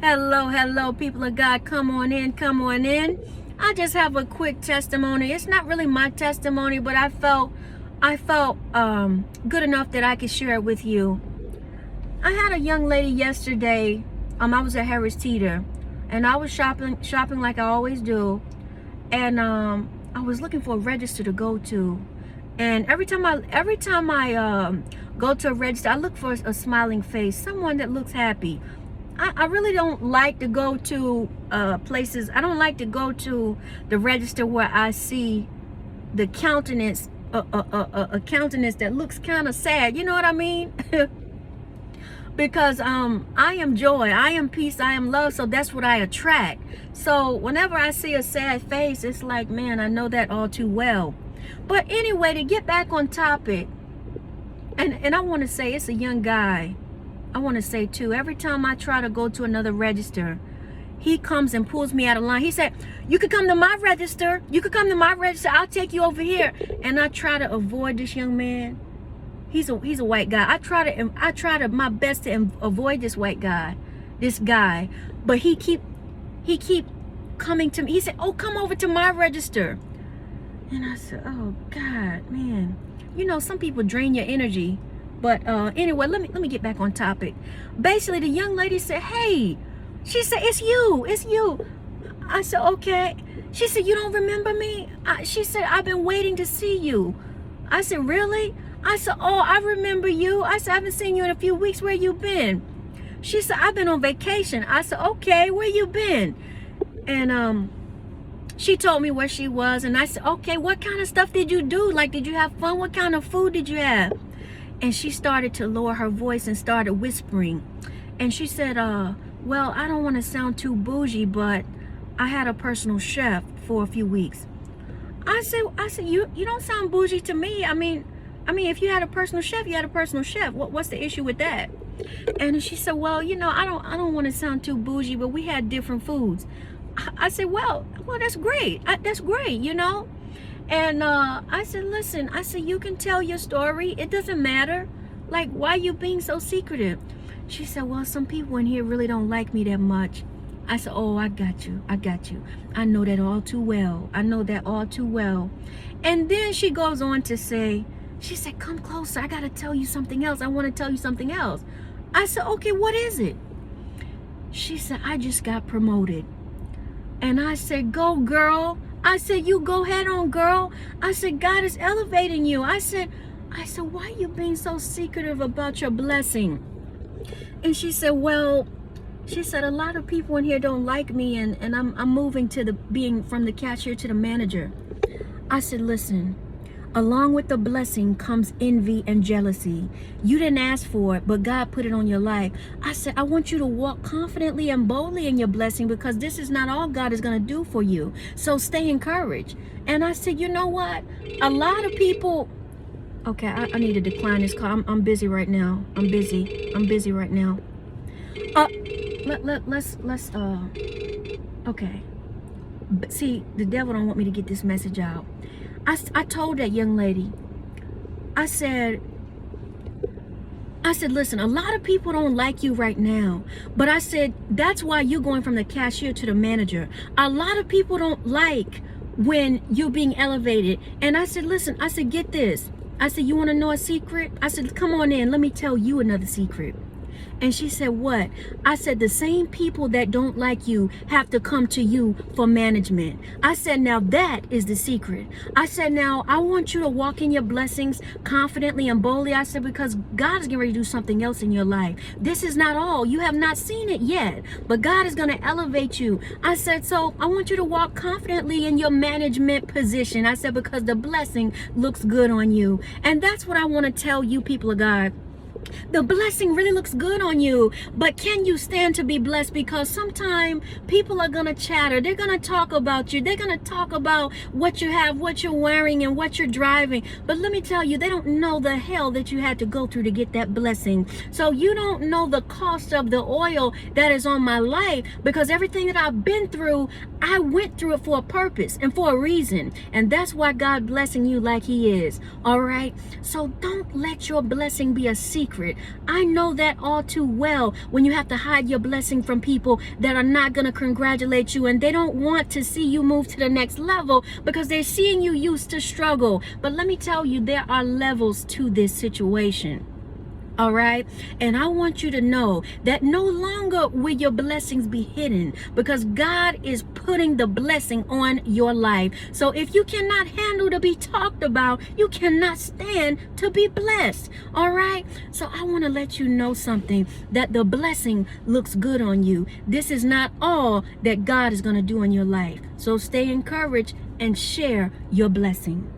Hello, people of God. Come on in, come on in. I just have a quick testimony. It's not really my testimony, but I felt good enough that I could share it with you. I had a young lady yesterday. I was at Harris Teeter, and I was shopping like I always do, and I was looking for a register to go to, and every time I go to a register, I look for a smiling face, someone that looks happy. I really don't like to go to places. I don't like to go to the register where I see the countenance, a countenance that looks kind of sad. You know what I mean? Because I am joy, I am peace, I am love. So that's what I attract. So whenever I see a sad face, it's like, man, I know that all too well. But anyway, to get back on topic, and I want to say it's a young guy. I want to say too, every time I try to go to another register, he comes and pulls me out of line. He said, you could come to my register. You could come to my register. I'll take you over here. And I try to avoid this young man. He's a white guy. I try to my best to avoid this guy. But he keep coming to me. He said, oh, come over to my register. And I said, oh God, man. You know, some people drain your energy. But anyway, let me get back on topic. Basically, the young lady said, hey, she said, it's you. I said, okay. She said, you don't remember me? She said, I've been waiting to see you. I said, really? I said, oh, I remember you. I said, I haven't seen you in a few weeks. Where you been? She said, I've been on vacation. I said, okay, where you been? And she told me where she was. And I said, okay, what kind of stuff did you do? Like, did you have fun? What kind of food did you have? And she started to lower her voice and started whispering. And she said, well, I don't want to sound too bougie, but I had a personal chef for a few weeks. I said, you don't sound bougie to me. I mean, if you had a personal chef, you had a personal chef. What's the issue with that? And she said, well, you know, I don't want to sound too bougie, but we had different foods. I said, well, that's great. That's great, you know. And I said, listen, I said, you can tell your story. It doesn't matter. Like, why are you being so secretive? She said, well, some people in here really don't like me that much. I said, oh, I got you. I know that all too well. And then she goes on to say, she said, come closer. I got to tell you something else. I want to tell you something else. I said, okay, what is it? She said, I just got promoted. And I said, go, girl. I said, you go head on, girl. I said, God is elevating you. I said, why are you being so secretive about your blessing? And she said, well, she said, a lot of people in here don't like me, and I'm moving to being from the cashier to the manager. I said, listen, along with the blessing comes envy and jealousy. You didn't ask for it, but God put it on your life. I said, I want you to walk confidently and boldly in your blessing, because this is not all God is going to do for you. So stay encouraged. And I said, you know what? A lot of people... Okay, I need to decline this call. I'm busy right now. I'm busy right now. Let's okay. But see, the devil don't want me to get this message out. I told that young lady, I said, listen, a lot of people don't like you right now. But I said, that's why you're going from the cashier to the manager. A lot of people don't like when you're being elevated. And I said, listen, I said, get this. I said, you want to know a secret? I said, come on in. Let me tell you another secret. And she said, what? I said, the same people that don't like you have to come to you for management. I said, now that is the secret. I said, now I want you to walk in your blessings confidently and boldly. I said, because God is getting ready to do something else in your life. This is not all. You have not seen it yet, but God is going to elevate you. I said, so I want you to walk confidently in your management position. I said, because the blessing looks good on you. And that's what I want to tell you, people of God. The blessing really looks good on you, but can you stand to be blessed? Because sometimes people are going to chatter. They're going to talk about you. They're going to talk about what you have, what you're wearing, and what you're driving. But let me tell you, they don't know the hell that you had to go through to get that blessing. So you don't know the cost of the oil that is on my life, because everything that I've been through, I went through it for a purpose and for a reason. And that's why God blessing you like he is. All right. So don't let your blessing be a secret. secret. I know that all too well, when you have to hide your blessing from people that are not going to congratulate you, and they don't want to see you move to the next level because they're seeing you used to struggle. But let me tell you, there are levels to this situation. All right. And I want you to know that no longer will your blessings be hidden, because God is putting the blessing on your life. So if you cannot handle to be talked about, you cannot stand to be blessed. All right. So I want to let you know something, that the blessing looks good on you. This is not all that God is going to do in your life. So stay encouraged and share your blessing.